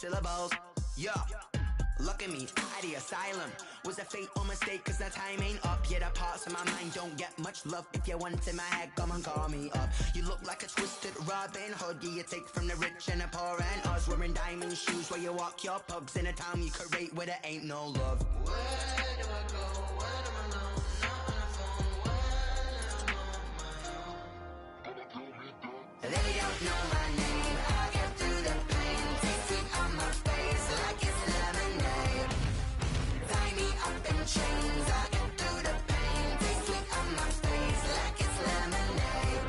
syllables. Yeah. Look at me, at the asylum. Was a fate or mistake, cause the time ain't up. Yeah, the parts of my mind don't get much love. If you want in my head, come and call me up. You look like a twisted Robin Hood. Yeah, you take from the rich and the poor and us. Wearing diamond shoes where you walk your pugs. In a town you create where there ain't no love. Where do I go? When am I alone? Not on the phone. When I'm on my own. They don't know my name. I get through the pain. Taste sweet on my face like it's lemonade. Tie me up in chains. I get through the pain. Taste sweet on my face like it's lemonade.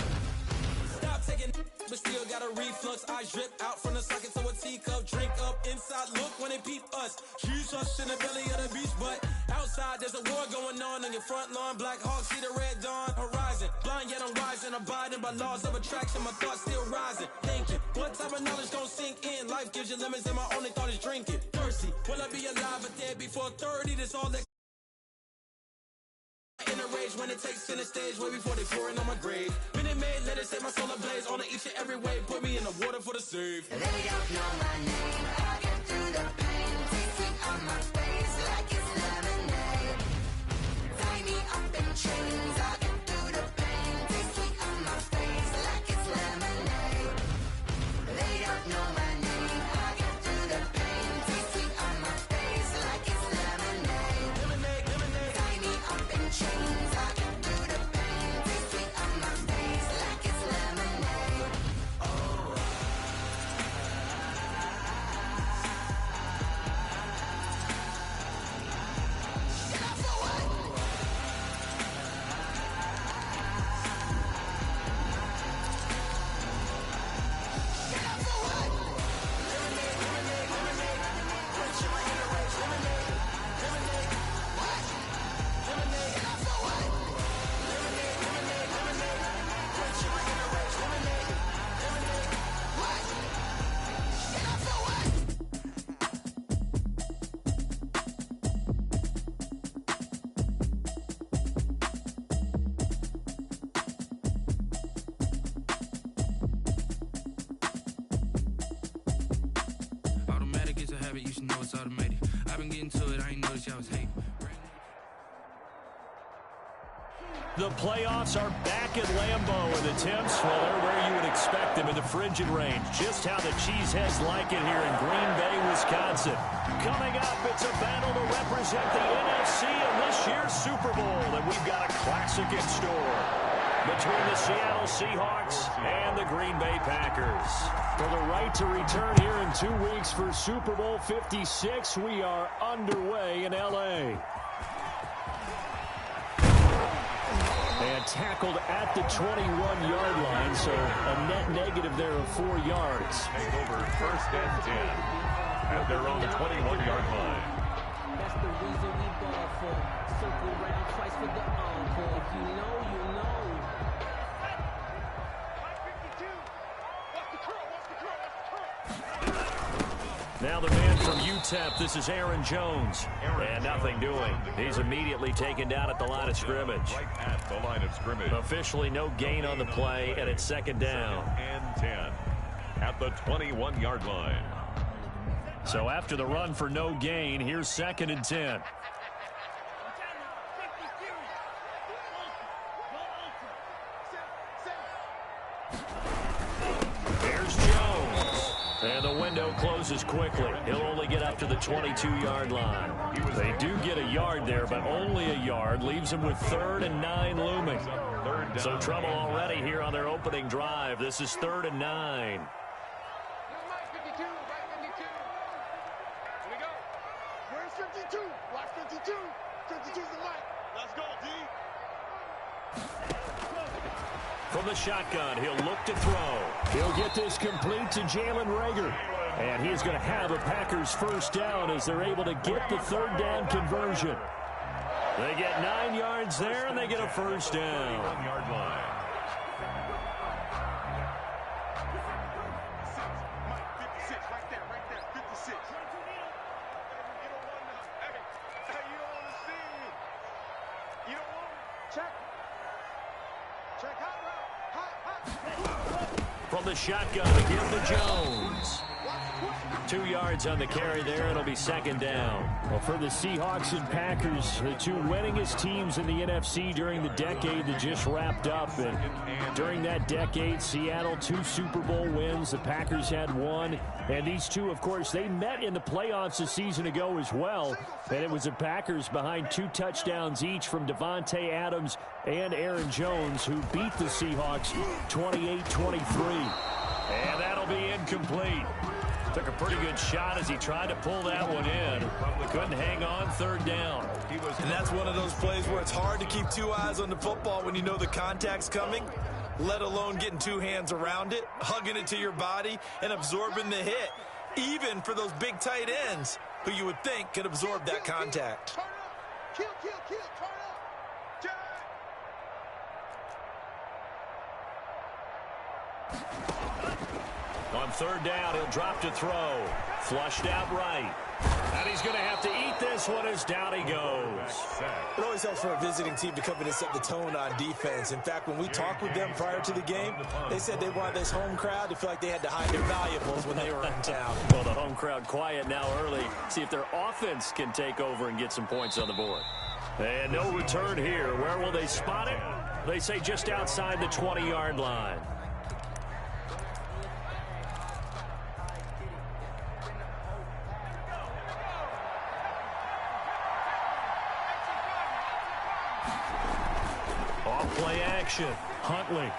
Stop taking, but still got a reflux. I drip out from the socket to a teacup. Drink up inside. Look when they peep us. Huge us in the belly of the beach, but outside there's a war going on your front lawn. Black Hawk see the red dawn horizon. Blind yet I'm rising, abiding by laws of attraction. My thoughts still rising. Thinking, what type of knowledge gon' sink in? Life gives you lemons, and my only thought is drinking. Thirsty, will I be alive or dead before 30? That's all that. In a rage when it takes center stage, way before they pouring on my grave. Minute Maid, let it set my soul ablaze. On each and every way, put me in the water for the save. They don't know my name. I get through the pain. Taste sweet on my face like it's lemonade. Tie me up in chains. I get through the pain. Taste sweet on my face like it's lemonade. They don't know my name. I get through the pain. Taste sweet on my face like it's lemonade. Lemonade, lemonade. Tie me up in chains. I get through the pain. Taste sweet on my face like it's lemonade. Automatic is a habit, you should know it's automated. I've been getting to it, I ain't noticed y'all was hating. The playoffs are back at Lambeau, and the temps, well, they're where you would expect them in the frigid range. Just how the Cheeseheads like it here in Green Bay, Wisconsin. Coming up, it's a battle to represent the NFC in this year's Super Bowl, and we've got a classic in store between the Seattle Seahawks and the Green Bay Packers. For the right to return here in 2 weeks for Super Bowl 56, we are underway in L.A. And tackled at the 21-yard line, so a net negative there of 4 yards. Take over 1st and 10 at their own 21-yard line. That's the reason we ball for. Circle around twice for the encore. If you know, you know. Now the man from UTEP, this is Aaron Jones. And nothing doing. He's immediately taken down at the line of scrimmage. Right at the line of scrimmage. Officially no gain on the play, and it's 2nd down. 2nd and 10 at the 21-yard line. So after the run for no gain, here's 2nd and 10. There's Jones. And the window closes quickly. He'll only get up to the 22-yard line. They do get a yard there, but only a yard. Leaves them with 3rd and 9 looming. So trouble already here on their opening drive. This is 3rd and 9. Where's 52? Watch 52. 52's the mic. Let's go, D. From the shotgun, he'll look to throw. He'll get this complete to Jalen Reagor. And he's going to have a Packers 1st down as they're able to get the 3rd down conversion. They get 9 yards there, and they get a 1st down. 1-yard line. From the shotgun again to Jones. 2 yards on the carry there. It'll be second down. Well, for the Seahawks and Packers, the two winningest teams in the NFC during the decade that just wrapped up. And during that decade, Seattle 2 Super Bowl wins. The Packers had 1. And these two, of course, they met in the playoffs a season ago as well. And it was the Packers behind 2 touchdowns each from Devontae Adams and Aaron Jones, who beat the Seahawks 28-23. And that'll be incomplete. Took a pretty good shot as he tried to pull that one in. Couldn't hang on, third down. And that's one of those plays where it's hard to keep 2 eyes on the football when you know the contact's coming, let alone getting 2 hands around it, hugging it to your body, and absorbing the hit, even for those big tight ends who you would think could absorb that contact. Kill, kill, kill, turn up. Jack. On third down, he'll drop to throw. Flushed out right. And he's going to have to eat this one as down he goes. It always helps for a visiting team to come in and set the tone on defense. In fact, when we talked with them prior to the game, they said they wanted this home crowd to feel like they had to hide their valuables when they were in town. Well, the home crowd quiet now early. See if their offense can take over and get some points on the board. And no return here. Where will they spot it? They say just outside the 20-yard line. Off-play action. Huntley.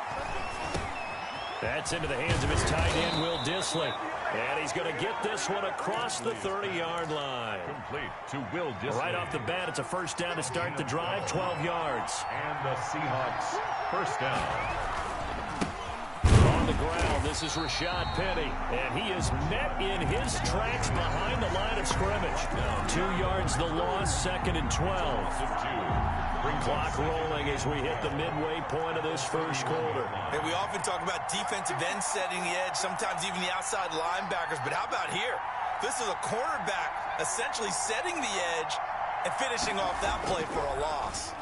That's into the hands of his tight end, Will Dissly. And he's going to get this one across the 30-yard line. Complete to Will Dissly. Right off the bat, it's a first down to start the drive, 12 yards. And the Seahawks first down. On the ground, this is Rashad Penny. And he is met in his tracks behind the line of scrimmage. 2 yards the loss, second and 12. Clock rolling as we hit the midway point of this first quarter. And we often talk about defensive ends setting the edge, sometimes even the outside linebackers. But how about here? This is a cornerback essentially setting the edge and finishing off that play for a loss.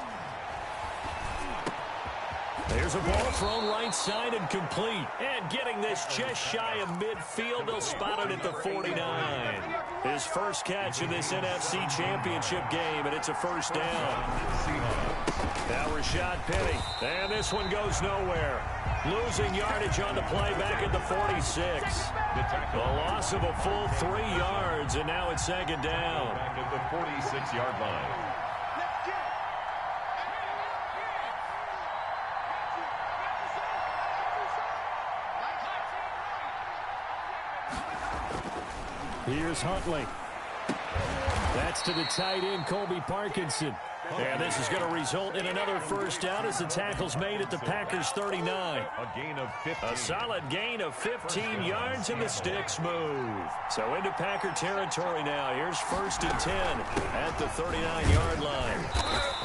There's a ball thrown right side and complete. And getting this just shy of midfield, they'll spot it at the 49. His first catch of this NFC Championship game, and it's a first down. Now Rashad Penny. And this one goes nowhere. Losing yardage on the play back at the 46. The loss of a full 3 yards, and now it's second down. Back at the 46-yard line. Here's Huntley. That's to the tight end, Colby Parkinson. And this is going to result in another first down as the tackle's made at the Packers' 39. A gain of 15. A solid gain of 15 yards, and the sticks move. So into Packer territory now. Here's first and 10 at the 39-yard line.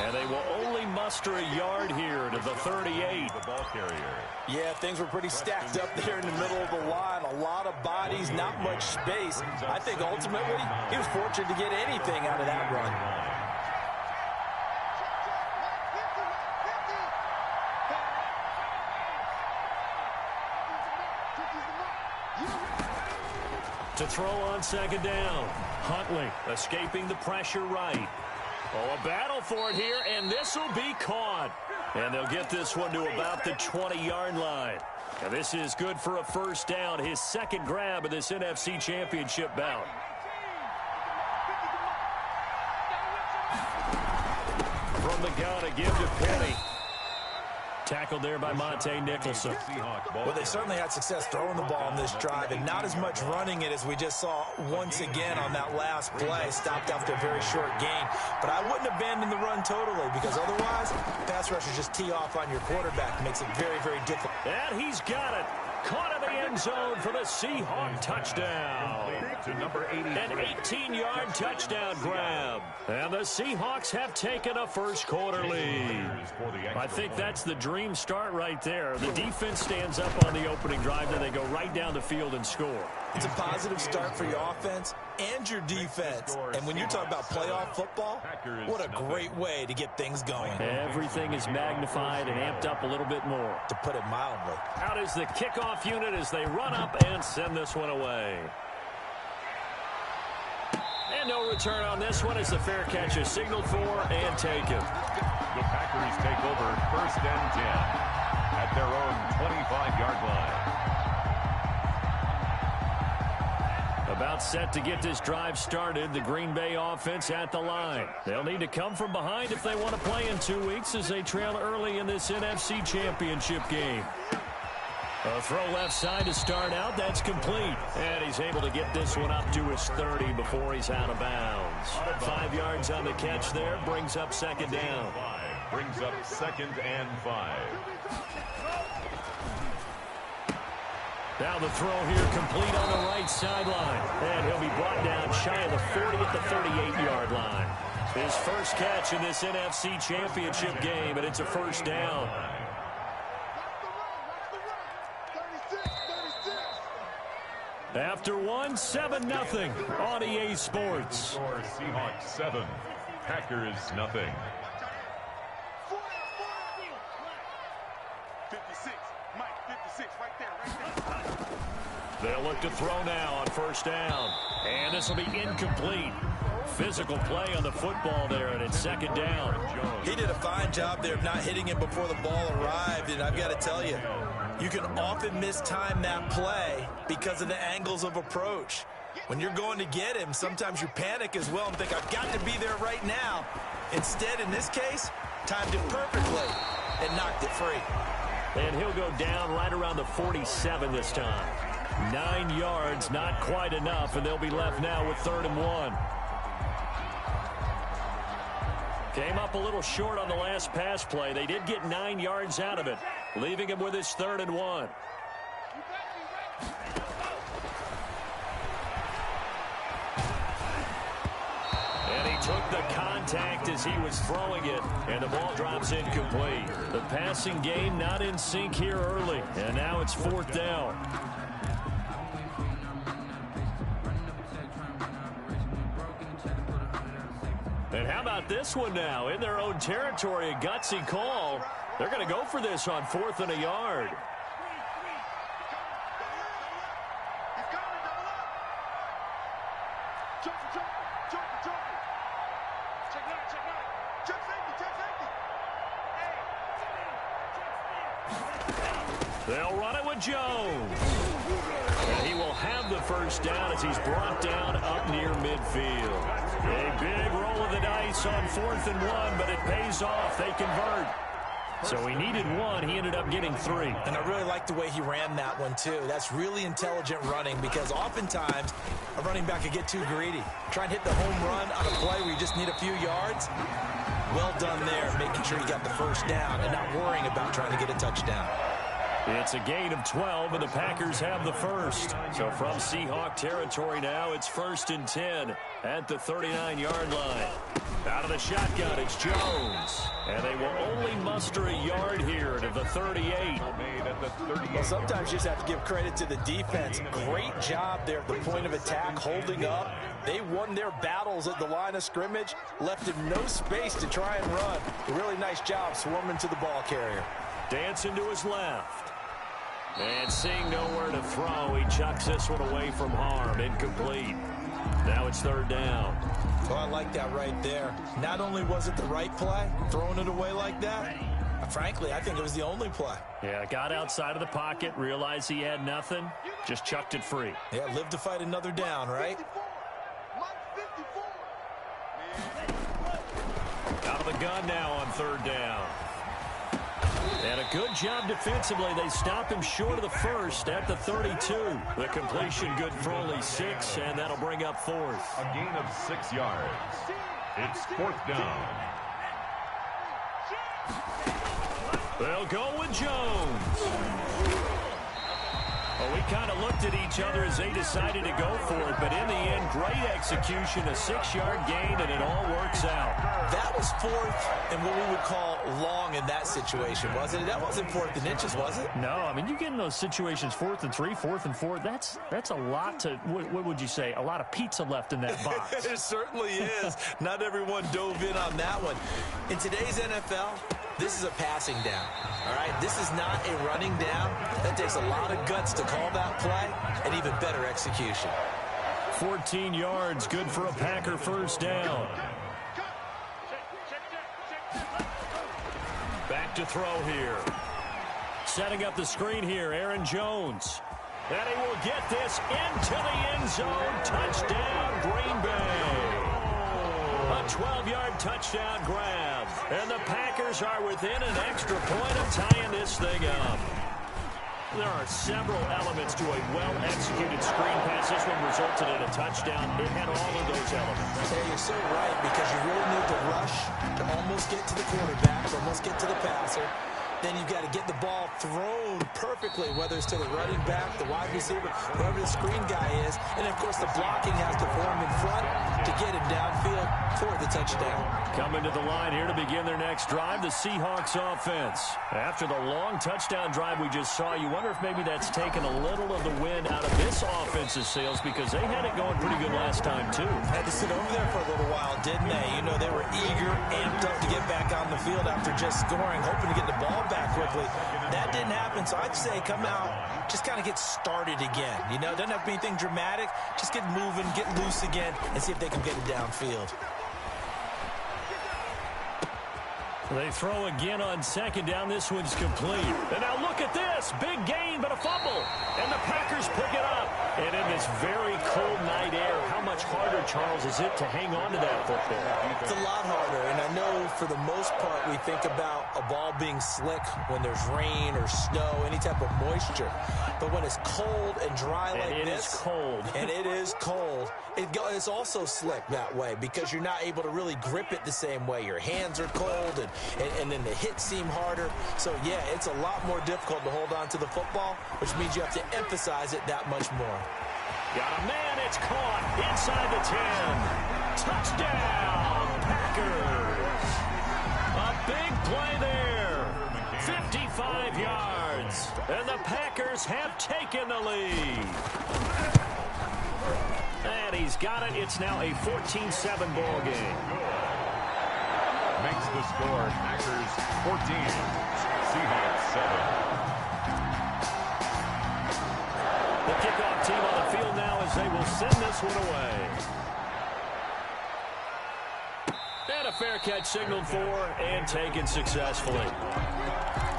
And they will only muster a yard here to the 38. The ball carrier. Yeah, things were pretty stacked up there in the middle of the line. A lot of bodies, not much space. I think ultimately he was fortunate to get anything out of that run. To throw on second down. Huntley escaping the pressure right. Oh, a battle for it here, and this will be caught. And they'll get this one to about the 20-yard line. And this is good for a first down, his second grab of this NFC Championship bout. From the gun, a give to Penny. Tackled there by Monte Nicholson. Well, they certainly had success throwing the ball on this drive, and not as much running it as we just saw once again on that last play. Stopped after a very short gain. But I wouldn't abandon the run totally, because otherwise, pass rushers just tee off on your quarterback. It makes it very, very difficult. And he's got it. Caught in the end zone for the Seahawk touchdown. To number 83. An 18-yard touchdown grab. And the Seahawks have taken a first quarter lead. I think that's the dream start right there. The defense stands up on the opening drive, then they go right down the field and score. It's a positive start for your offense and your defense. And when you talk about playoff football, what a great way to get things going. Everything is magnified and amped up a little bit more. To put it mildly. Out is the kickoff unit as they run up and send this one away. no return on this one as the fair catch is signaled for and taken. The Packers take over 1st and 10 at their own 25-yard line. About set to get this drive started, the Green Bay offense at the line. They'll need to come from behind if they want to play in 2 weeks as they trail early in this NFC Championship game. A throw left side to start out. That's complete. And he's able to get this one up to his 30 before he's out of bounds. 5 yards on the catch there. Brings up 2nd down. Brings up 2nd and 5. Now the throw here complete on the right sideline. And he'll be brought down shy of the 40 at the 38-yard line. His first catch in this NFC Championship game, and it's a 1st down. After one, 7-0 on EA Sports. Score Seahawks 7, Packers nothing. 56, Mike, 56, right there. They'll look to throw now on 1st down. And this will be incomplete. Physical play on the football there, and it's 2nd down. He did a fine job there of not hitting him before the ball arrived, and I've got to tell you, you can often mistime that play because of the angles of approach. When you're going to get him, sometimes you panic as well and think, I've got to be there right now. Instead, in this case, timed it perfectly and knocked it free. And he'll go down right around the 47 this time. 9 yards, not quite enough, and they'll be left now with 3rd and 1. Came up a little short on the last pass play. They did get 9 yards out of it, leaving him with his 3rd and 1. And he took the contact as he was throwing it, and the ball drops incomplete. The passing game not in sync here early, and now it's 4th down. And how about this one now? In their own territory, a gutsy call. They're going to go for this on 4th and a yard. They'll run it with Jones. And he will have the 1st down as he's brought down up near midfield. A big roll of the dice on 4th and 1, but it pays off. They convert. So he needed 1. He ended up getting 3. And I really like the way he ran that one, too. That's really intelligent running because oftentimes a running back could get too greedy. Try and hit the home run on a play where you just need a few yards. Well done there, making sure you got the 1st down and not worrying about trying to get a touchdown. It's a gain of 12, and the Packers have the 1st. So from Seahawk territory now, it's 1st and 10 at the 39-yard line. Out of the shotgun, it's Jones. And they will only muster a yard here to the 38. Well, sometimes you just have to give credit to the defense. Great job there at the point of attack, holding up. They won their battles at the line of scrimmage, left him no space to try and run. A really nice job swarming to the ball carrier. Dancing to his left. And seeing nowhere to throw, he chucks this one away from harm. Incomplete. Now it's 3rd down. Oh, I like that right there. Not only was it the right play, throwing it away like that, frankly, I think it was the only play. Yeah, got outside of the pocket, realized he had nothing, just chucked it free. Yeah, live to fight another down, right? Out of the gun now on 3rd down. And a good job defensively. They stop him short of the 1st at the 32. The completion good for only 6, and that'll bring up 4th. A gain of 6 yards. It's 4th down. They'll go with Jones. Well, we kind of looked at each other as they decided to go for it, but in the end, great execution, a 6-yard gain, and it all works out. That was 4th and what we would call long in that situation, wasn't it? That wasn't 4th and inches, was it? No, I mean, you get in those situations 4th and 3, 4th and 4. That's a lot to, what would you say, a lot of pizza left in that box. It certainly is. Not everyone dove in on that one. In today's NFL, this is a passing down, all right? This is not a running down. That takes a lot of guts to call that play and even better execution. 14 yards, good for a Packer first down. Back to throw here. Setting up the screen here, Aaron Jones. And he will get this into the end zone. Touchdown, Green Bay. A 12-yard touchdown grab. And the Packers are within an extra point of tying this thing up. There are several elements to a well-executed screen pass. This one resulted in a touchdown. It had all of those elements. Yeah, you're so right, because you really need to rush to almost get to the quarterback, almost get to the passer. Then you've got to get the ball thrown perfectly, whether it's to the running back, the wide receiver, whoever the screen guy is. And, of course, the blocking has to form in front to get him downfield for the touchdown. Coming to the line here to begin their next drive, the Seahawks offense. After the long touchdown drive we just saw, you wonder if maybe that's taken a little of the wind out of this offense's sails, because they had it going pretty good last time, too. Had to sit over there for a little while, didn't they? You know, they were eager, amped up to get back on the field after just scoring, hoping to get the ball back quickly. That didn't happen, so I'd say come out, just kind of get started again. You know, doesn't have to be anything dramatic. Just get moving, get loose again, and see if they can get it downfield. They throw again on second down. This one's complete. And now look at this. Big gain, but a fumble. And the Packers pick it up. And in this very cold night air, how much harder, Charles, is it to hang on to that football? It's a lot harder. And I know for the most part we think about a ball being slick when there's rain or snow, any type of moisture. But when it's cold and dry like this. It is cold. And it is cold. It's also slick that way because you're not able to really grip it the same way. Your hands are cold and then the hits seem harder. So, yeah, it's a lot more difficult to hold on to the football, which means you have to emphasize it that much more. Got a man, it's caught inside the 10. Touchdown, Packers. A big play there. 55 yards. And the Packers have taken the lead. And he's got it. It's now a 14-7 ball game. Makes the score Packers 14, Seahawks 7. The kickoff team on the field now as they will send this one away. And a fair catch signaled for and taken successfully.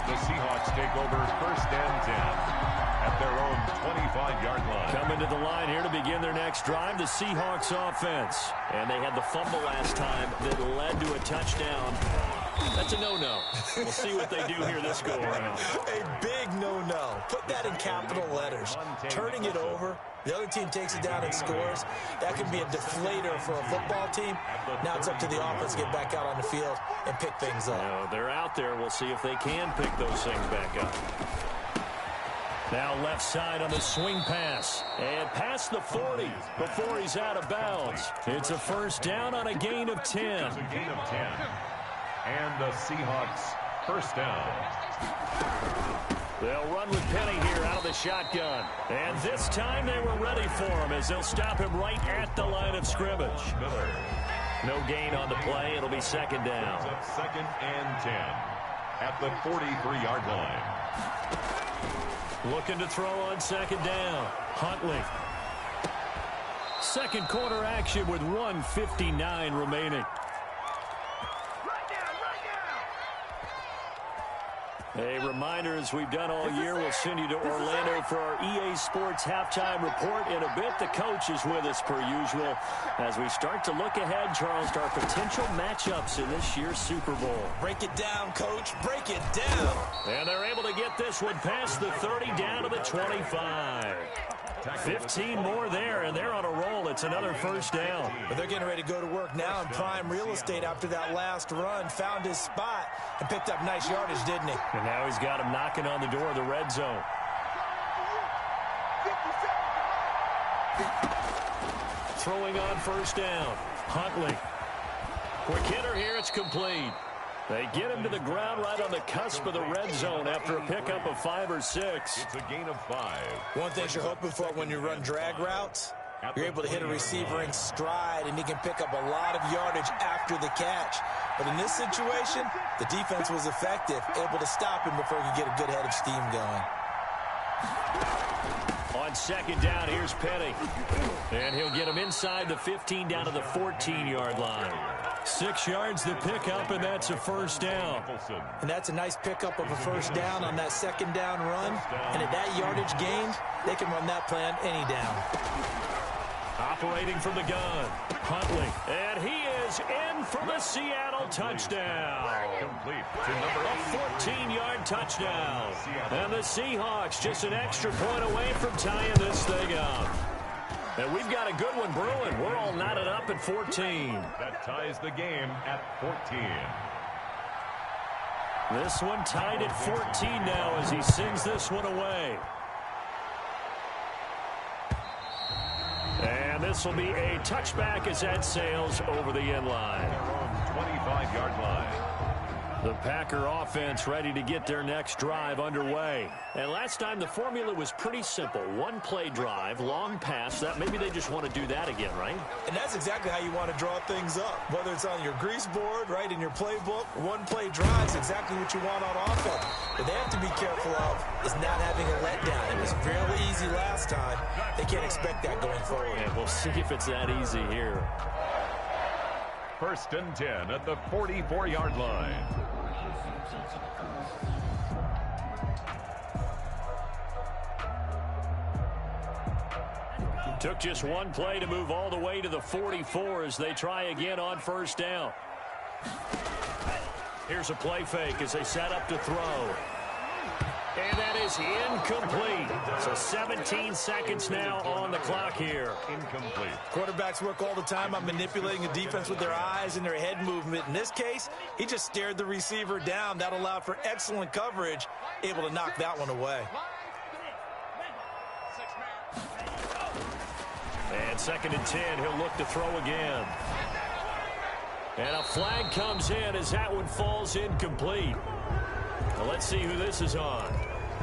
The Seahawks take over first and 10 at their own 25-yard line. Coming to the line here to begin their next drive, the Seahawks offense. And they had the fumble last time that led to a touchdown. That's a no-no. We'll see what they do here this go-around. A big no-no. Put that in capital letters. Turning it over, the other team takes it down and scores. That can be a deflator for a football team. Now it's up to the offense to get back out on the field and pick things up. No, they're out there. We'll see if they can pick those things back up. Now left side on the swing pass. And past the 40 before he's out of bounds. It's a first down on a gain of 10. It's a gain of 10. And the Seahawks first down. They'll run with Penny here out of the shotgun. And this time they were ready for him as they'll stop him right at the line of scrimmage. Miller. No gain on the play. It'll be second down. Second and 10 at the 43-yard line. Looking to throw on second down. Huntley. Second quarter action with 1:59 remaining. A reminder, as we've done all year, we'll send you to Orlando for our EA Sports halftime report. In a bit, the coach is with us per usual as we start to look ahead, Charles, to our potential matchups in this year's Super Bowl. Break it down, Coach. Break it down. And they're able to get this one past the 30 down to the 25. 15 more there, and they're on a roll. It's another first down. But they're getting ready to go to work now in prime real estate after that last run. Found his spot and picked up nice yardage, didn't he? And now he's got him knocking on the door of the red zone. Throwing on first down. Huntley. Quick hitter here. It's complete. They get him to the ground right on the cusp of the red zone after a pickup of 5 or 6. It's a gain of 5. One thing you're hoping for when you run drag routes, you're able to hit a receiver in stride, and he can pick up a lot of yardage after the catch. But in this situation, the defense was effective, able to stop him before he could get a good head of steam going. On On second down, here's Petty. And he'll get him inside the 15 down to the 14-yard line. 6 yards to pick up, and that's a first down. And that's a nice pickup of a first down on that second down run. And at that yardage gained, they can run that plan any down. Operating from the gun, Huntley. And he is in for the Seattle touchdown. A 14-yard touchdown. And the Seahawks just an extra point away from tying this thing up. And we've got a good one brewing. We're all knotted up at 14. That ties the game at 14. This one tied at 14 now as he sends this one away. And this will be a touchback as that sails over the end line. 25-yard line. The Packer offense ready to get their next drive underway. And last time the formula was pretty simple. One play drive, long pass. That maybe they just want to do that again, right? And that's exactly how you want to draw things up. Whether it's on your grease board, right, in your playbook, one play drive is exactly what you want on offense. What they have to be careful of is not having a letdown. It was fairly easy last time. They can't expect that going forward. And we'll see if it's that easy here. First and 10 at the 44-yard line. Took just one play to move all the way to the 44 as they try again on first down. Here's a play fake as they set up to throw. And that is incomplete. So 17 seconds now on the clock here. Incomplete. Quarterbacks work all the time on manipulating the defense with their eyes and their head movement. In this case, he just stared the receiver down. That allowed for excellent coverage, able to knock that one away. And second and 10, he'll look to throw again. And a flag comes in as that one falls incomplete. Well, let's see who this is on.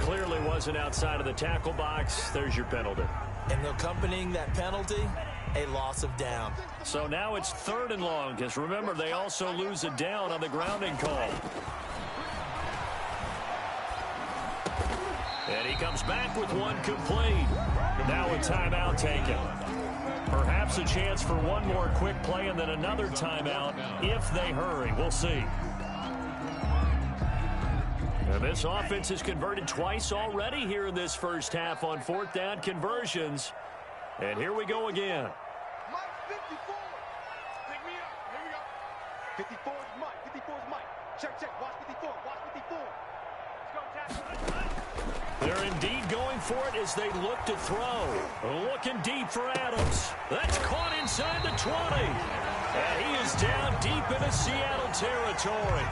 Clearly wasn't outside of the tackle box. There's your penalty. And accompanying that penalty, a loss of down. So now it's third and long, because remember, they also lose a down on the grounding call. And he comes back with one complete. Now a timeout taken. Perhaps a chance for one more quick play and then another timeout if they hurry. We'll see. And this offense has converted twice already here in this first half on fourth down conversions. And here we go again. Mike 54. Pick me up. Here we go. 54 is Mike. 54 is Mike. Check. Watch 54. Watch 54. Let's go, tackle. They're indeed going for it as they look to throw. Looking deep for Adams. That's caught inside the 20. And he is down deep into Seattle territory.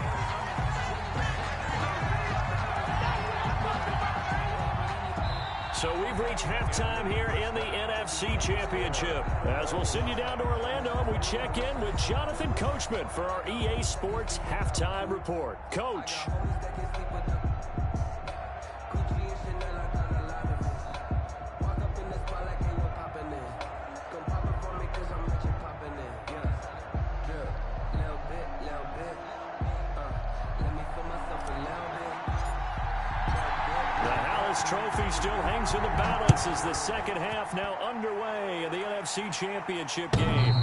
So we've reached halftime here in the NFC Championship. As we'll send you down to Orlando, and we check in with Jonathan Coachman for our EA Sports Halftime Report. Coach. Trophy still hangs in the balance as the second half now underway in the NFC Championship game.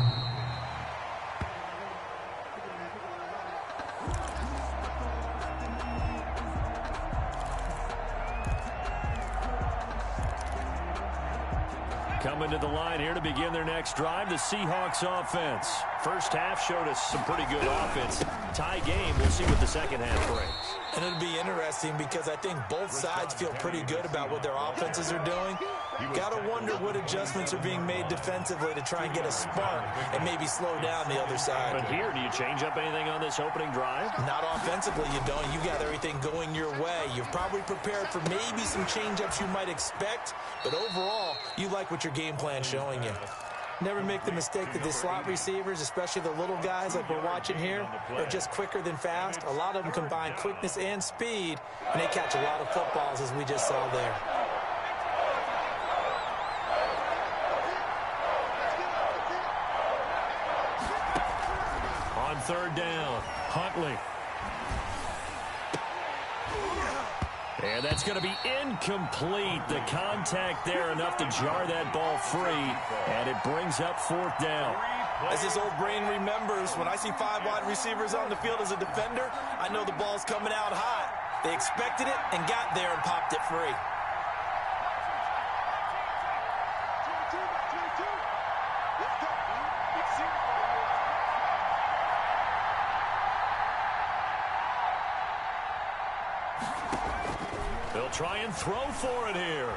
Coming to the line here to begin their next drive, the Seahawks offense. First half showed us some pretty good offense. Tie game, we'll see what the second half brings. And it'll be interesting because I think both sides feel pretty good about what their offenses are doing. Got to wonder what adjustments are being made defensively to try and get a spark and maybe slow down the other side. But here, do you change up anything on this opening drive? Not offensively, you don't. You got everything going your way. You've probably prepared for maybe some change-ups you might expect, but overall, you like what your game plan's showing you. Never make the mistake that the slot receivers, especially the little guys like we're watching here, are just quicker than fast. A lot of them combine quickness and speed, and they catch a lot of footballs, as we just saw there. On third down, Huntley. And that's going to be incomplete. The contact there enough to jar that ball free, and it brings up 4th down. As his old brain remembers, when I see 5 wide receivers on the field as a defender, I know the ball's coming out hot. They expected it and got there and popped it free. They'll try and throw for it here.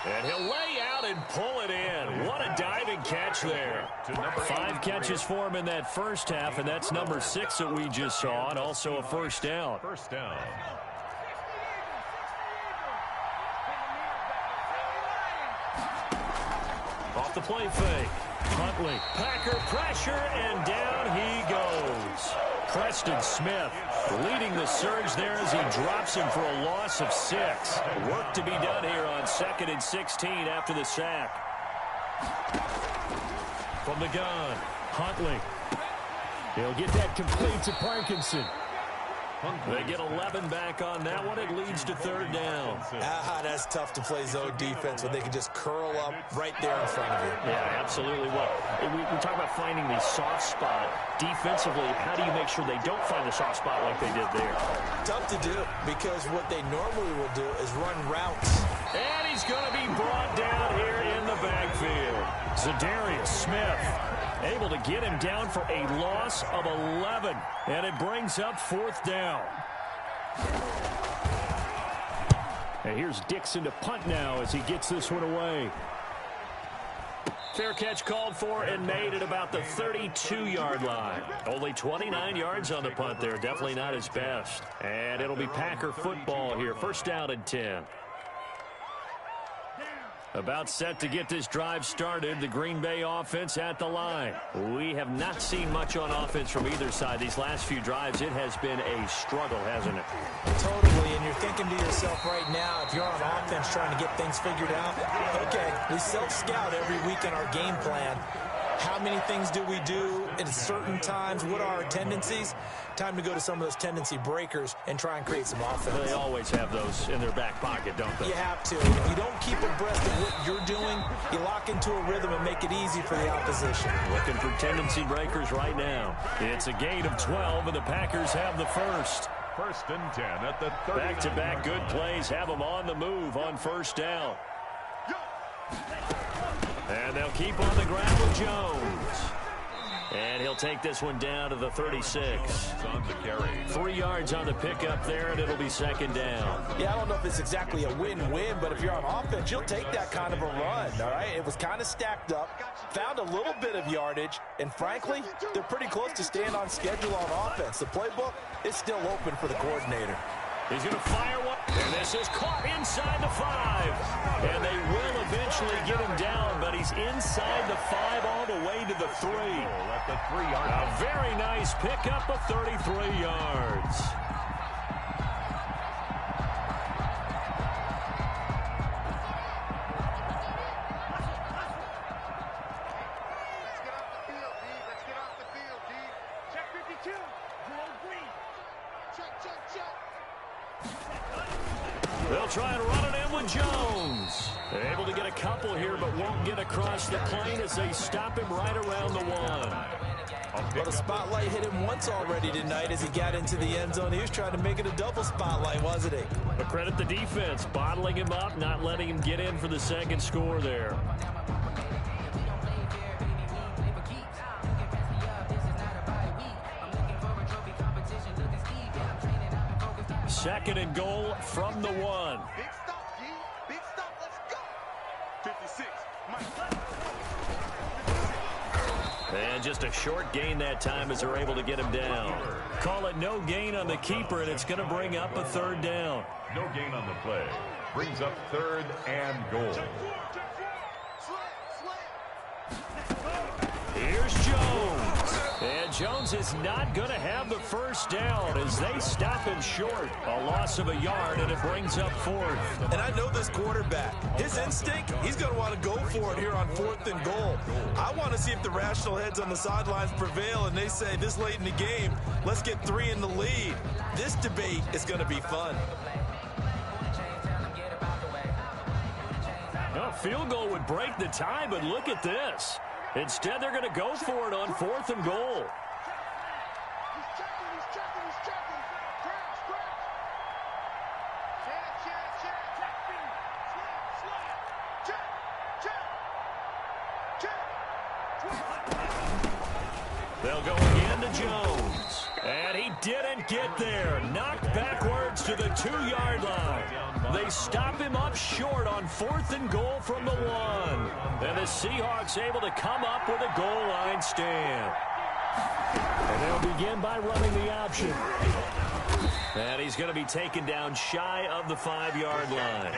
And he'll lay out and pull it in. What a diving catch there. 5 catches for him in that first half, and that's number 6 that we just saw, and also a first down. First down. Off the play fake. Huntley. Packer pressure, and down he goes. Preston Smith leading the surge there as he drops him for a loss of 6. Work to be done here on 2nd and 16 after the sack. From the gun, Huntley. He'll get that complete to Parkinson. They get 11 back on that one. It leads to 3rd down. That's tough to play zone defense when they can just curl up right there in front of you. Yeah, absolutely. Well, we talk about finding the soft spot. Defensively, how do you make sure they don't find the soft spot like they did there? Tough to do, because what they normally will do is run routes. And he's going to be brought down here in the backfield. Zadarius Smith able to get him down for a loss of 11. And it brings up 4th down. And here's Dixon to punt now as he gets this one away. Fair catch called for and made at about the 32-yard line. Only 29 yards on the punt there. Definitely not his best. And it'll be Packer football here. 1st down and 10. About set to get this drive started. The Green Bay offense at the line. We have not seen much on offense from either side. These last few drives, it has been a struggle, hasn't it? Totally, and you're thinking to yourself right now, if you're on offense trying to get things figured out, okay, we self-scout every week in our game plan. How many things do we do at certain times? What are our tendencies? Time to go to some of those tendency breakers and try and create some offense. They always have those in their back pocket, don't they? You have to. If you don't keep abreast of what you're doing, you lock into a rhythm and make it easy for the opposition. Looking for tendency breakers right now. It's a gain of 12, and the Packers have the first. 1st and 10 at the 30. Back-to-back good plays have them on the move on 1st down. And they'll keep on the ground with Jones. And he'll take this one down to the 36. On the carry. 3 yards on the pickup there, and it'll be 2nd down. Yeah, I don't know if it's exactly a win-win, but if you're on offense, you'll take that kind of a run, all right? It was kind of stacked up, found a little bit of yardage, and frankly, they're pretty close to staying on schedule on offense. The playbook is still open for the coordinator. He's going to fire one, and this is caught inside the 5. And they will eventually get him down, but he's inside the 5 all the way to the 3. At the 3-yard line. A very nice pickup of 33 yards. They'll try and run it in with Jones. They're able to get a couple here, but won't get across the plane as they stop him right around the 1. Well, the spotlight hit him once already tonight as he got into the end zone. He was trying to make it a double spotlight, wasn't he? But credit the defense, bottling him up, not letting him get in for the 2nd score there. 2nd and goal from the 1. Big stop, G. Big stop. Let's go. 56. And just a short gain that time as they're able to get him down. Call it no gain on the keeper, and it's going to bring up a 3rd down. No gain on the play. Brings up 3rd and goal. Here's Jones. And Jones is not going to have the first down as they stop him short. A loss of a yard, and it brings up 4th. And I know this quarterback. His instinct, he's going to want to go for it here on 4th and goal. I want to see if the rational heads on the sidelines prevail, and they say this late in the game, let's get 3 in the lead. This debate is going to be fun. A field goal would break the tie, but look at this. Instead, they're going to go for it on 4th and goal. They'll go again to Jones. And he didn't get there. Knocked backwards to the 2-yard line. They stop him up short on 4th and goal from the 1. And the Seahawks able to come up with a goal line stand. And they'll begin by running the option. And he's going to be taken down shy of the 5-yard line.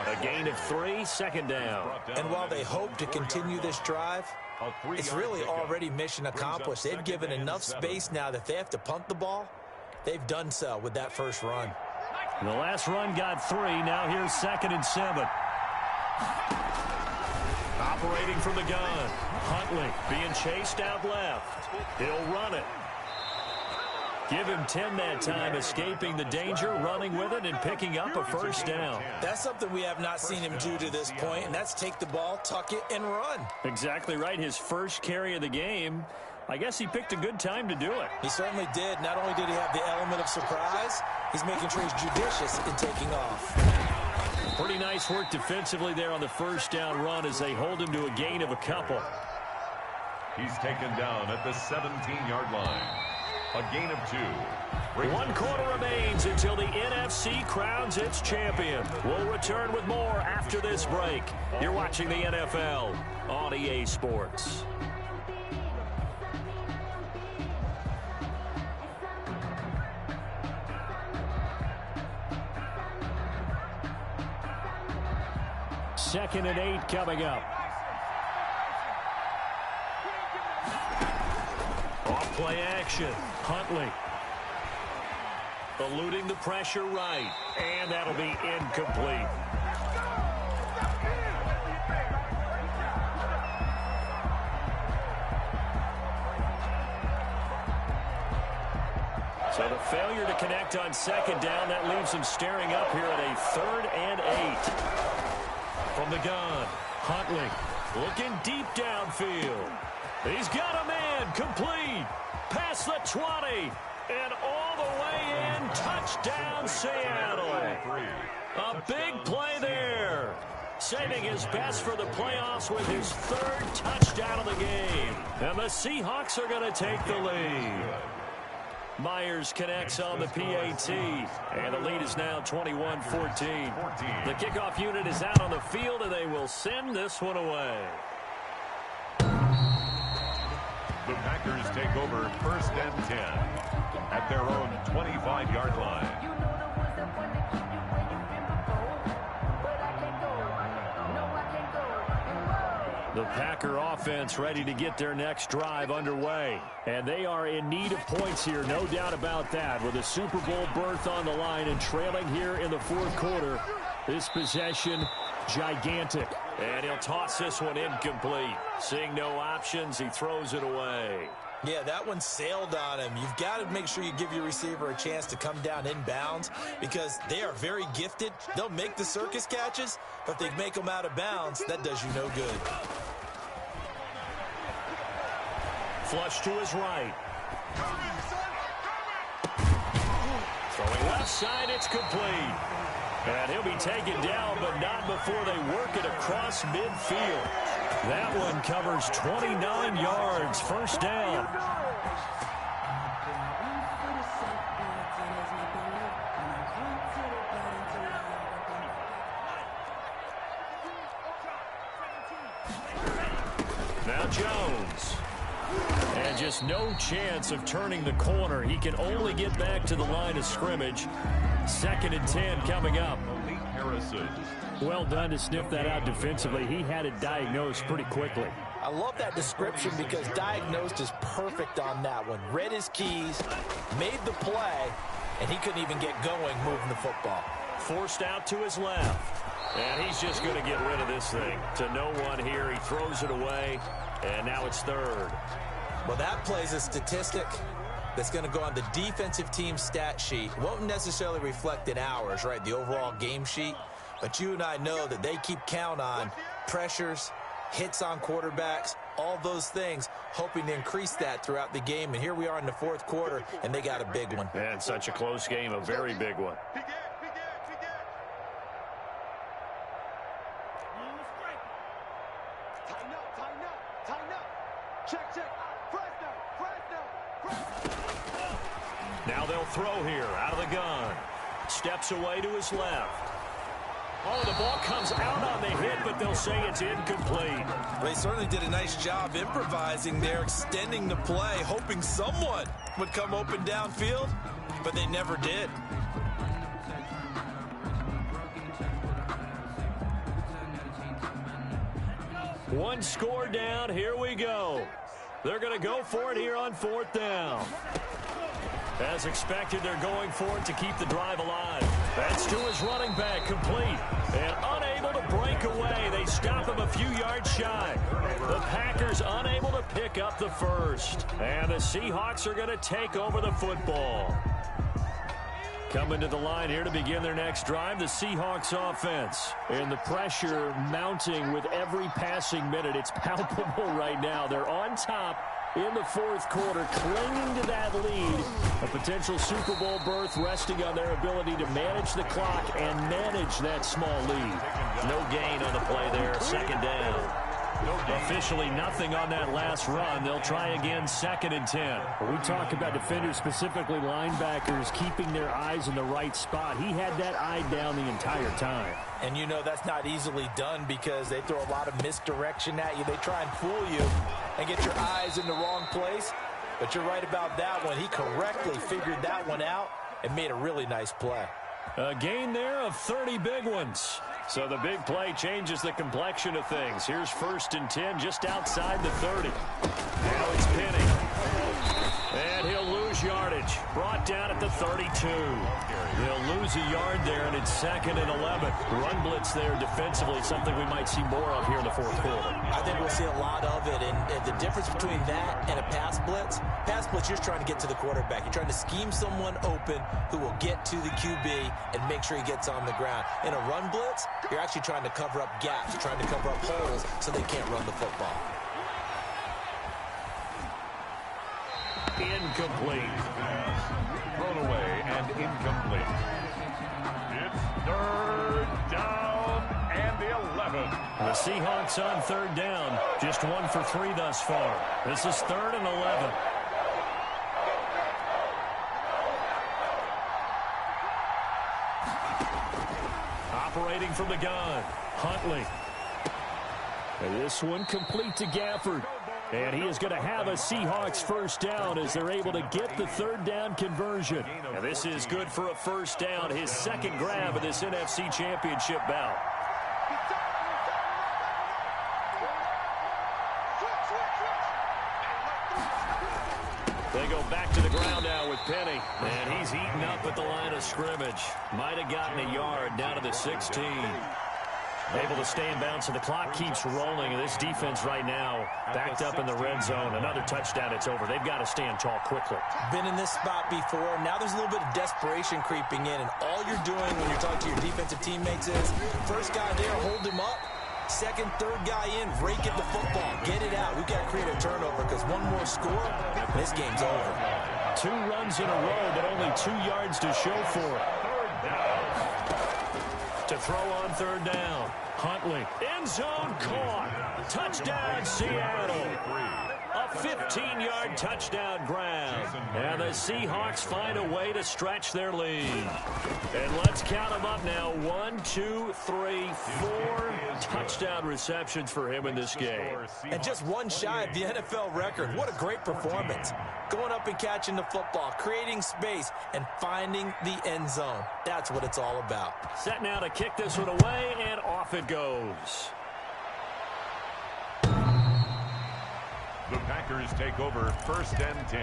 A gain of 3, 2nd down. And while they hope to continue this drive, it's really already mission accomplished. They've given enough space now that if they have to punt the ball, they've done so with that first run. The last run got 3. Now here's 2nd and 7. Operating from the gun. Huntley being chased out left. He'll run it. Give him 10 that time, escaping the danger, running with it, and picking up a first down. That's something we have not seen him do to this point, and that's take the ball, tuck it, and run. Exactly right. His first carry of the game. I guess he picked a good time to do it. He certainly did. Not only did he have the element of surprise, he's making sure he's judicious in taking off. Pretty nice work defensively there on the first down run as they hold him to a gain of a couple. He's taken down at the 17-yard line. A gain of 2. 1 quarter remains until the NFC crowns its champion. We'll return with more after this break. You're watching the NFL on EA Sports. Second and 8 coming up. Off play action. Huntley. Eluding the pressure right. And that'll be incomplete. So the failure to connect on 2nd down, that leaves him staring up here at a 3rd and 8. From the gun, Huntley looking deep downfield. He's got a man, complete, past the 20, and all the way in, touchdown Seattle. A big play there, saving his best for the playoffs with his 3rd touchdown of the game. And the Seahawks are going to take the lead. Myers connects on the PAT, and the lead is now 21-14. The kickoff unit is out on the field, and they will send this one away. The Packers take over 1st and 10 at their own 25-yard line. The Packer offense ready to get their next drive underway. And they are in need of points here, no doubt about that. With a Super Bowl berth on the line and trailing here in the 4th quarter. This possession, gigantic. And he'll toss this one incomplete. Seeing no options, he throws it away. Yeah, that one sailed on him. You've got to make sure you give your receiver a chance to come down inbounds because they are very gifted. They'll make the circus catches, but if they make them out of bounds, that does you no good. Flush to his right. Throwing left side, it's complete. And he'll be taken down, but not before they work it across midfield. That one covers 29 yards, first down. Now Jones. And just no chance of turning the corner. He can only get back to the line of scrimmage. 2nd and 10 coming up. Harrison. Well done to sniff that out defensively. He had it diagnosed pretty quickly. I love that description because diagnosed is perfect on that one. Read his keys, made the play, and he couldn't even get going moving the football. Forced out to his left. And he's just going to get rid of this thing. To no one here. He throws it away, and now it's third. Well, that play's a statistic that's going to go on the defensive team stat sheet. Won't necessarily reflect in ours, right, the overall game sheet. But you and I know that they keep count on pressures, hits on quarterbacks, all those things, hoping to increase that throughout the game. And here we are in the fourth quarter, and they got a big one. And such a close game, a very big one. Now they'll throw here out of the gun. Steps away to his left. Oh, the ball comes out on the hit, but they'll say it's incomplete. They certainly did a nice job improvising there, extending the play, hoping someone would come open downfield, but they never did. One score down. Here we go. They're going to go for it here on fourth down. As expected, they're going for it to keep the drive alive. That's to his running back, complete. And unable to break away. They stop him a few yards shy. The Packers unable to pick up the first. And the Seahawks are going to take over the football. Coming to the line here to begin their next drive, the Seahawks offense. And the pressure mounting with every passing minute. It's palpable right now. They're on top in the fourth quarter, clinging to that lead. A potential Super Bowl berth resting on their ability to manage the clock and manage that small lead. No gain on the play there, second down. Officially nothing on that last run. They'll try again, 2nd and 10. We talk about defenders, specifically linebackers, keeping their eyes in the right spot. He had that eye down the entire time. And you know that's not easily done because they throw a lot of misdirection at you. They try and fool you and get your eyes in the wrong place. But you're right about that one. He correctly figured that one out and made a really nice play. A gain there of 30 big ones. So the big play changes the complexion of things. Here's 1st and 10 just outside the 30. Now it's Penny. And he'll lose yardage. Brought down at the 32. He'll lose a yard there, and it's 2nd and 11. Run blitz there defensively, something we might see more of here in the fourth quarter. I think we'll see a lot of it, and the difference between that and a pass blitz, you're trying to get to the quarterback. You're trying to scheme someone open who will get to the QB and make sure he gets on the ground. In a run blitz, you're actually trying to cover up gaps, trying to cover up holes so they can't run the football. Incomplete. Thrown away and incomplete. It's 3rd down and the 11. The Seahawks on 3rd down. Just 1 for 3 thus far. This is 3rd and 11. Operating from the gun, Huntley. And this one complete to Gafford. And he is going to have a Seahawks first down as they're able to get the 3rd down conversion. And this is good for a first down, his 2nd grab of this NFC Championship bout. They go back to the ground now with Penny. And he's eaten up at the line of scrimmage. Might have gotten a yard down to the 16. Able to stay in bounds, so the clock keeps rolling. And this defense right now backed up in the red zone. Another touchdown, it's over. They've got to stand tall quickly. Been in this spot before. Now there's a little bit of desperation creeping in. And all you're doing when you're talking to your defensive teammates is, first guy there, hold him up. 2nd, 3rd guy in, rake at the football. Get it out. We've got to create a turnover because one more score, this game's over. 2 runs in a row, but only 2 yards to show for it. To throw on 3rd down. Huntley, end zone caught. Touchdown, Seattle. A 15-yard touchdown grab. And the Seahawks find a way to stretch their lead. And let's count them up now. 1, 2, 3, 4 touchdown receptions for him in this game. And just 1 shy of the NFL record. What a great performance. Going up and catching the football, creating space, and finding the end zone. That's what it's all about. Set now to kick this one away, and off it goes. The Packers take over 1st and 10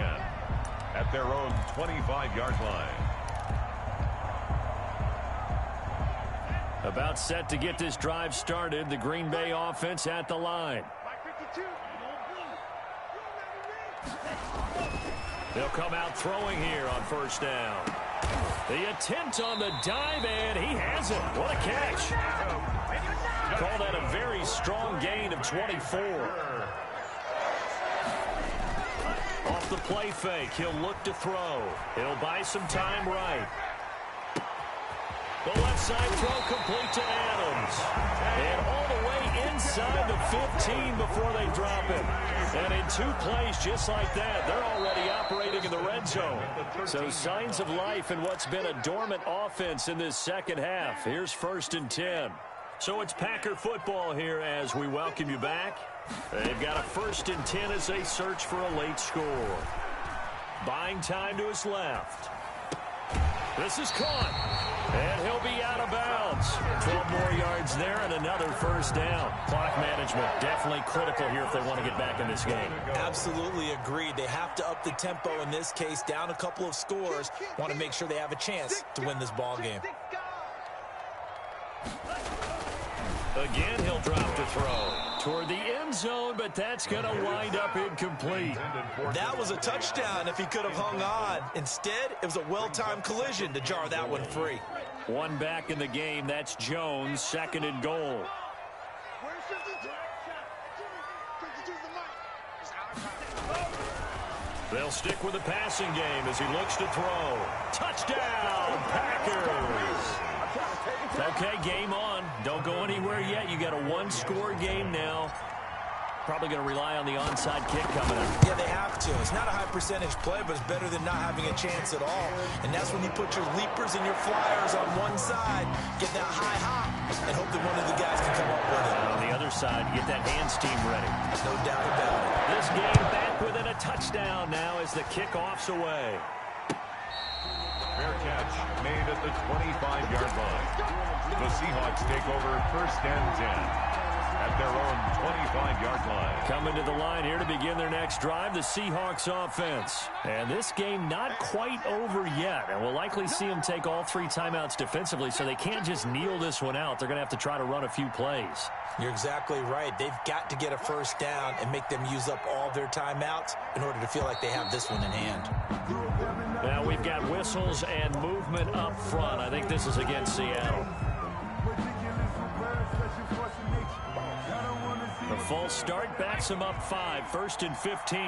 at their own 25-yard line. About set to get this drive started. The Green Bay offense at the line. They'll come out throwing here on 1st down. The attempt on the dive, and he has it. What a catch. Call that a very strong gain of 24. Off the play fake, he'll look to throw. He'll buy some time right. The left side throw complete to Adams. And all the way inside the 15 before they drop him. And in 2 plays just like that, they're already operating in the red zone. So signs of life in what's been a dormant offense in this second half. Here's 1st and 10. So it's Packer football here as we welcome you back. They've got a 1st and 10 as they search for a late score. Buying time to his left. This is caught, and he'll be out of bounds. 12 more yards there and another 1st down. Clock management definitely critical here if they want to get back in this game. Absolutely agreed. They have to up the tempo in this case, down a couple of scores. Want to make sure they have a chance to win this ball game. Again, he'll drop to throw toward the end zone, but that's going to wind up incomplete. That was a touchdown if he could have hung on. Instead, it was a well-timed collision to jar that one free. One back in the game. That's Jones, 2nd and goal. They'll stick with the passing game as he looks to throw. Touchdown, Packers! Okay, game on. Don't go anywhere yet. You got a 1-score game now. Probably going to rely on the onside kick coming up. Yeah, they have to. It's not a high percentage play, but it's better than not having a chance at all. And that's when you put your leapers and your flyers on one side, get that high hop, and hope that one of the guys can come up with it. And on the other side, you get that hands team ready. No doubt about it. This game back within a touchdown now as the kickoff's away. Fair catch made at the 25-yard line. The Seahawks take over 1st and 10 at their own 25-yard line. Coming to the line here to begin their next drive, the Seahawks offense. And this game not quite over yet. And we'll likely see them take all 3 timeouts defensively, so they can't just kneel this one out. They're going to have to try to run a few plays. You're exactly right. They've got to get a 1st down and make them use up all their timeouts in order to feel like they have this one in hand. Now we've got whistles and movement up front. I think this is against Seattle. The false start backs him up 5, 1st and 15.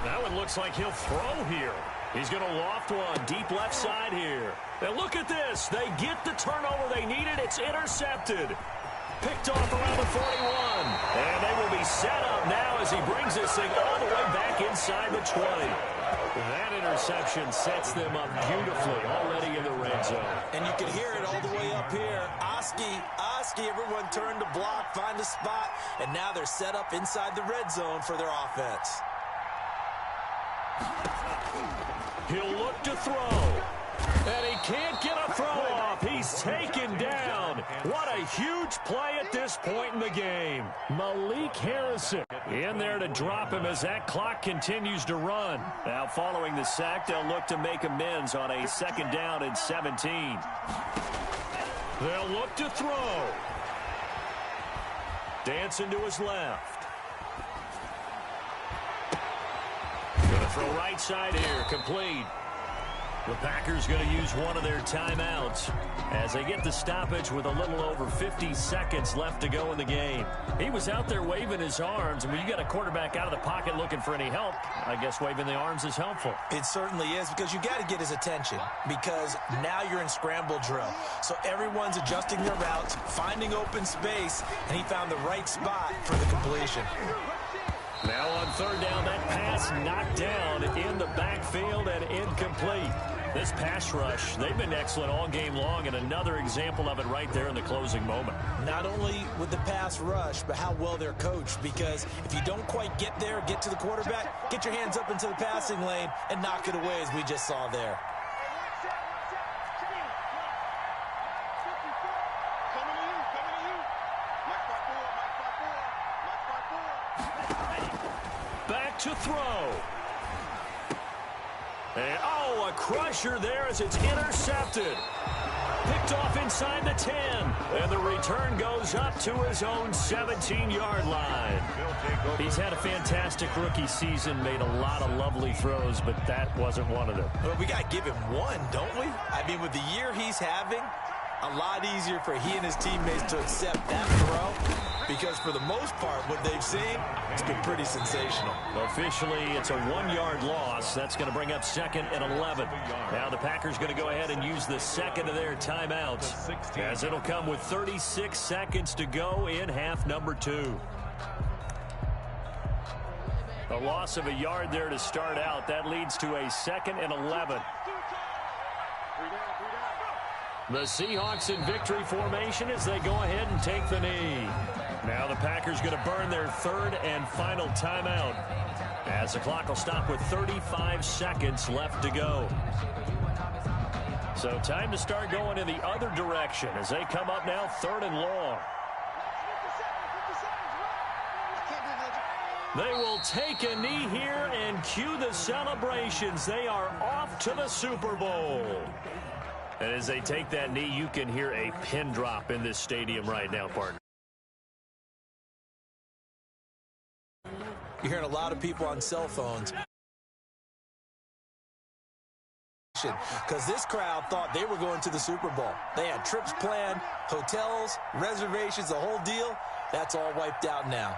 That one looks like he'll throw here. He's going to loft one deep left side here. Now look at this. They get the turnover they needed. It's intercepted. Picked off around the 41. And they will be set up now as he brings this thing all the way back inside the 20. That interception sets them up beautifully already in the red zone. And you can hear it all the way up here. Oski, everyone turned to block, find a spot, and now they're set up inside the red zone for their offense. He'll look to throw. And he can't get a throw off. He's taken down. What a huge play at this point in the game. Malik Harrison in there to drop him as that clock continues to run. Now following the sack, they'll look to make amends on a 2nd down and 17. They'll look to throw. Dancing to his left. Going to throw right side here, complete. The Packers going to use one of their timeouts as they get the stoppage with a little over 50 seconds left to go in the game. He was out there waving his arms, and when you got a quarterback out of the pocket looking for any help, I guess waving the arms is helpful. It certainly is, because you got to get his attention, because now you're in scramble drill. So everyone's adjusting their routes, finding open space, and he found the right spot for the completion. Now on 3rd down, that pass knocked down in the backfield and incomplete. This pass rush, they've been excellent all game long, and another example of it right there in the closing moment. Not only with the pass rush, but how well they're coached, because if you don't quite get there, get to the quarterback, get your hands up into the passing lane and knock it away as we just saw there. Coming in. to throw. And, oh, a crusher there as it's intercepted. Picked off inside the 10. And the return goes up to his own 17-yard line. He's had a fantastic rookie season, made a lot of lovely throws, but that wasn't one of them. Well, we got to give him one, don't we? I mean, with the year he's having, a lot easier for he and his teammates to accept that throw, because for the most part, what they've seen, it's been pretty sensational. Officially, it's a 1-yard loss. That's going to bring up 2nd and 11. Now the Packers going to go ahead and use the second of their timeouts, as it'll come with 36 seconds to go in half number 2. A loss of a yard there to start out. That leads to a 2nd and 11. The Seahawks in victory formation as they go ahead and take the knee. Now the Packers going to burn their 3rd and final timeout, as the clock will stop with 35 seconds left to go. So time to start going in the other direction as they come up now 3rd and long. They will take a knee here and cue the celebrations. They are off to the Super Bowl. And as they take that knee, you can hear a pin drop in this stadium right now, partner. You're hearing a lot of people on cell phones, because this crowd thought they were going to the Super Bowl. They had trips planned, hotels, reservations, the whole deal. That's all wiped out now.